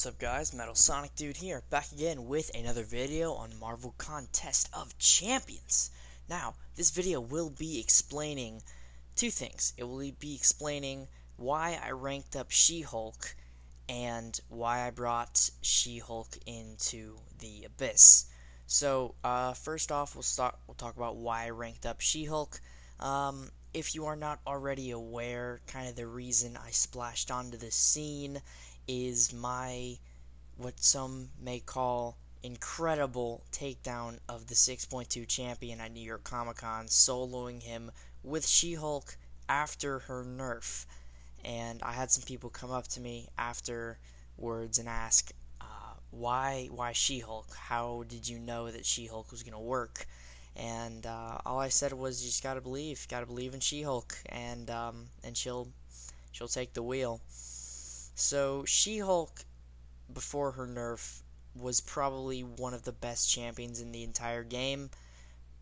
What's up guys, Metal Sonic Dude here, back again with another video on Marvel Contest of Champions. Now, this video will be explaining two things. It will be explaining why I ranked up She-Hulk and why I brought She-Hulk into the Abyss. So, first off, we'll talk about why I ranked up She-Hulk. If you are not already aware, kind of the reason I splashed onto this scene is my, what some may call, incredible takedown of the 6.2 champion at New York Comic Con, soloing him with She-Hulk after her nerf. And I had some people come up to me afterwards and ask, why She-Hulk? How did you know that She-Hulk was going to work? And all I said was, you just gotta believe in She-Hulk, and she'll take the wheel. So She-Hulk, before her nerf, was probably one of the best champions in the entire game,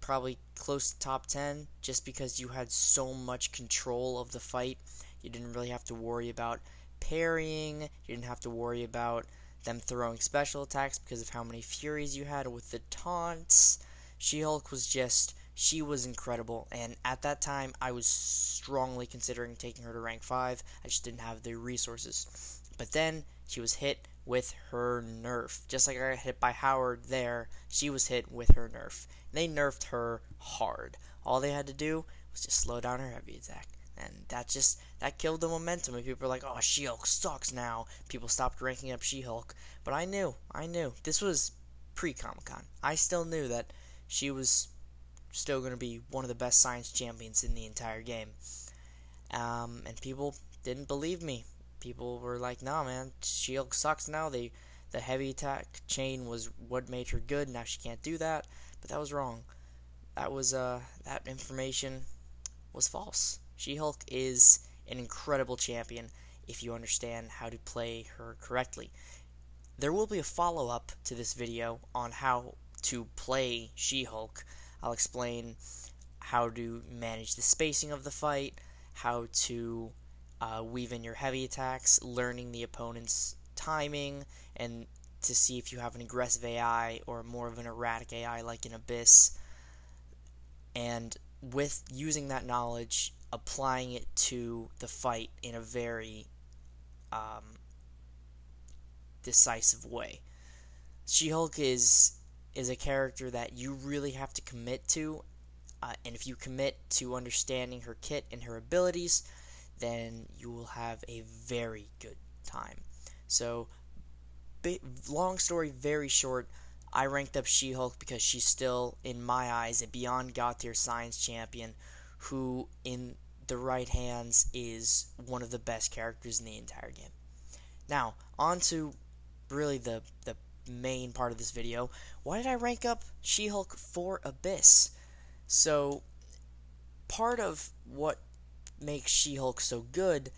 probably close to top 10, just because you had so much control of the fight. You didn't really have to worry about parrying, you didn't have to worry about them throwing special attacks because of how many Furies you had with the taunts. She-Hulk she was incredible, and at that time, I was strongly considering taking her to rank 5, I just didn't have the resources. But then, she was hit with her nerf. Just like I got hit by Howard there, she was hit with her nerf. And they nerfed her hard. All they had to do was just slow down her heavy attack. And that killed the momentum, and people were like, oh, She-Hulk sucks now. People stopped ranking up She-Hulk. But I knew. This was pre-Comic-Con. I still knew that she was still going to be one of the best science champions in the entire game. And people didn't believe me. People were like, nah, man, She-Hulk sucks now. The heavy attack chain was what made her good. Now she can't do that. But that was wrong. That information was false. She-Hulk is an incredible champion if you understand how to play her correctly. There will be a follow-up to this video on how to play She-Hulk. I'll explain how to manage the spacing of the fight, how to weave in your heavy attacks, learning the opponent's timing, and to see if you have an aggressive AI or more of an erratic AI like an Abyss. And with using that knowledge, applying it to the fight in a very decisive way. She-Hulk is a character that you really have to commit to, and if you commit to understanding her kit and her abilities, then you will have a very good time. So, long story very short, I ranked up She-Hulk because she's still, in my eyes, a beyond God tier science champion who, in the right hands, is one of the best characters in the entire game. Now, on to really the main part of this video. Why did I rank up She-Hulk for Abyss? So, part of what makes She-Hulk so good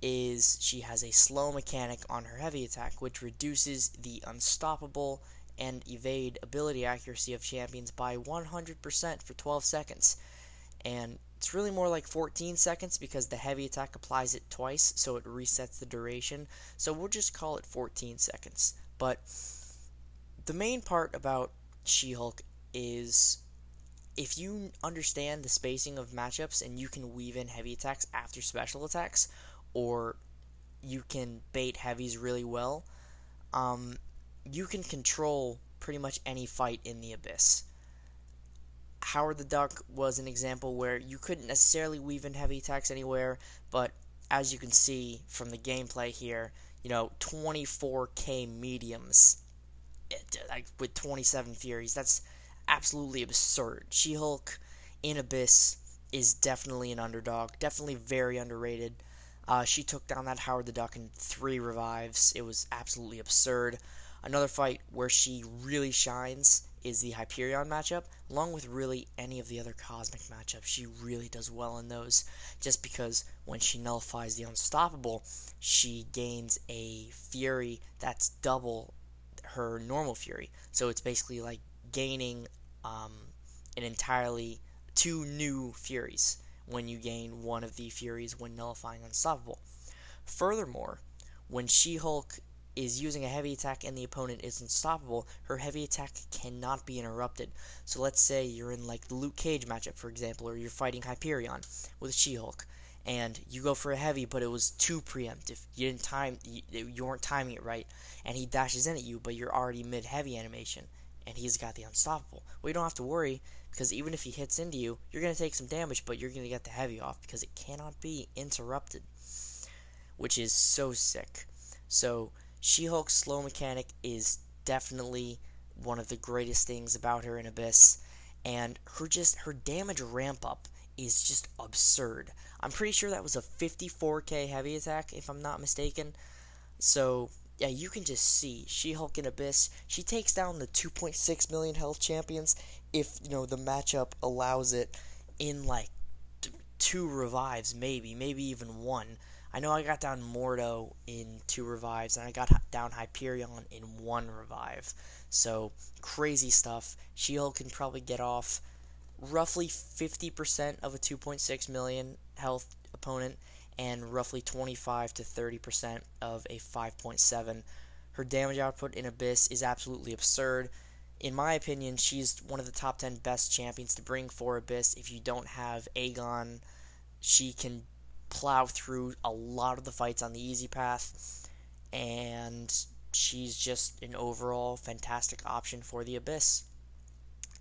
is she has a slow mechanic on her heavy attack, which reduces the unstoppable and evade ability accuracy of champions by 100% for 12 seconds. And it's really more like 14 seconds because the heavy attack applies it twice, so it resets the duration. So we'll just call it 14 seconds. But the main part about She-Hulk is if you understand the spacing of matchups and you can weave in heavy attacks after special attacks, or you can bait heavies really well, you can control pretty much any fight in the Abyss. Howard the Duck was an example where you couldn't necessarily weave in heavy attacks anywhere, but as you can see from the gameplay here, 24k mediums with 27 Furies, that's absolutely absurd. She-Hulk in Abyss is definitely an underdog, definitely very underrated. She took down that Howard the Duck in 3 revives. It was absolutely absurd. Another fight where she really shines is the Hyperion matchup, along with really any of the other cosmic matchups. She really does well in those, just because when she nullifies the unstoppable, she gains a Fury that's double her normal Fury. So it's basically like gaining an entirely 2 new Furies when you gain one of the Furies when nullifying unstoppable. Furthermore, when She-Hulk is using a heavy attack and the opponent is unstoppable, her heavy attack cannot be interrupted. So let's say you're in like the Luke Cage matchup, for example, or you're fighting Hyperion with She-Hulk, and you go for a heavy, but it was too preemptive. You weren't timing it right, and he dashes in at you, but you're already mid-heavy animation, and he's got the unstoppable. Well, you don't have to worry, because even if he hits into you, you're going to take some damage, but you're going to get the heavy off, because it cannot be interrupted, which is so sick. So, She-Hulk's slow mechanic is definitely one of the greatest things about her in Abyss, and her damage ramp up is just absurd. I'm pretty sure that was a 54k heavy attack, if I'm not mistaken. So, yeah, you can just see She-Hulk in Abyss. She takes down the 2.6 million health champions if, the matchup allows it in, like, 2 revives, maybe even 1. I know I got down Mordo in 2 revives, and I got down Hyperion in 1 revive. So, crazy stuff. She-Hulk can probably get off roughly 50% of a 2.6 million health opponent, and roughly 25 to 30% of a 5.7. Her damage output in Abyss is absolutely absurd. In my opinion, she's one of the top 10 best champions to bring for Abyss. If you don't have Aegon, she can plow through a lot of the fights on the easy path, and she's just an overall fantastic option for the Abyss.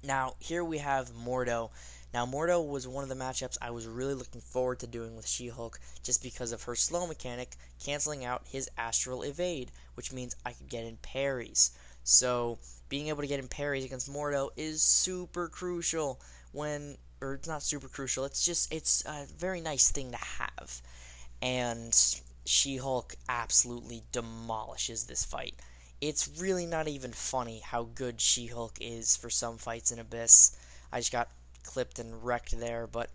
Now, here we have Mordo. Now, Mordo was one of the matchups I was really looking forward to doing with She-Hulk, just because of her slow mechanic, canceling out his Astral Evade, which means I could get in parries. So, being able to get in parries against Mordo is super crucial or it's not super crucial, it's a very nice thing to have. And She-Hulk absolutely demolishes this fight. It's really not even funny how good She-Hulk is for some fights in Abyss. I just got clipped and wrecked there, but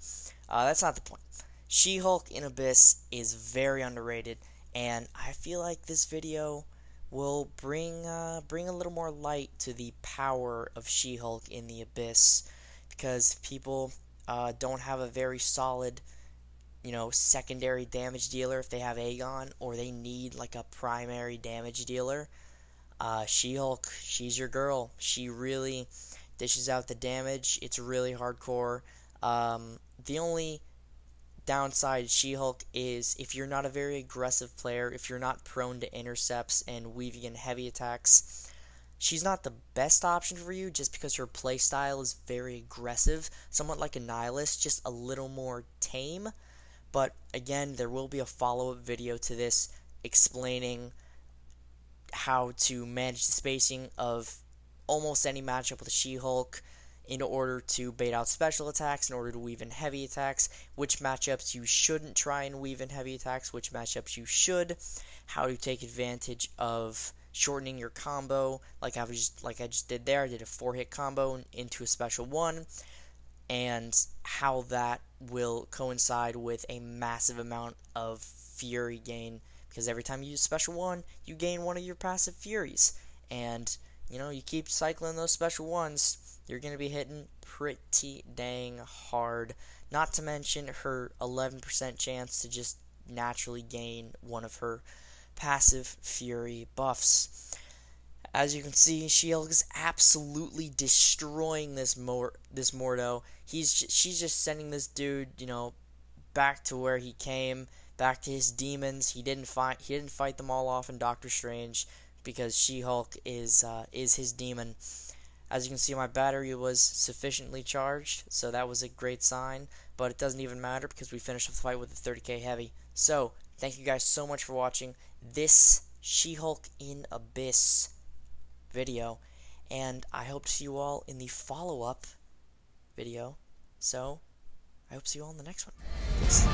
that's not the point. She-Hulk in Abyss is very underrated, and I feel like this video will bring a little more light to the power of She-Hulk in the Abyss, because people don't have a very solid, secondary damage dealer if they have Aegon, or they need like a primary damage dealer. She-Hulk, she's your girl. She really dishes out the damage. It's really hardcore. The only downside She-Hulk is if you're not a very aggressive player, if you're not prone to intercepts and weaving in heavy attacks, she's not the best option for you, just because her playstyle is very aggressive, somewhat like a Nihilist, just a little more tame. But again, there will be a follow-up video to this explaining how to manage the spacing of almost any matchup with She-Hulk in order to bait out special attacks, in order to weave in heavy attacks, which matchups you shouldn't try and weave in heavy attacks, which matchups you should, how to take advantage of shortening your combo, like I just did there. I did a 4-hit combo into a special 1, and how that will coincide with a massive amount of Fury gain, because every time you use special 1, you gain one of your passive Furies, and you keep cycling those special 1s, you're going to be hitting pretty dang hard. Not to mention her 11% chance to just naturally gain one of her passive Fury buffs. As you can see, She-Hulk is absolutely destroying this Mordo. She's just sending this dude, back to where he came, back to his demons. He didn't fight them all off in Doctor Strange, because She-Hulk is his demon. As you can see, my battery was sufficiently charged, so that was a great sign. But it doesn't even matter, because we finished the fight with a 30k heavy. So, thank you guys so much for watching this She-Hulk in Abyss video, and I hope to see you all in the follow-up video. So, I hope to see you all in the next one. Peace.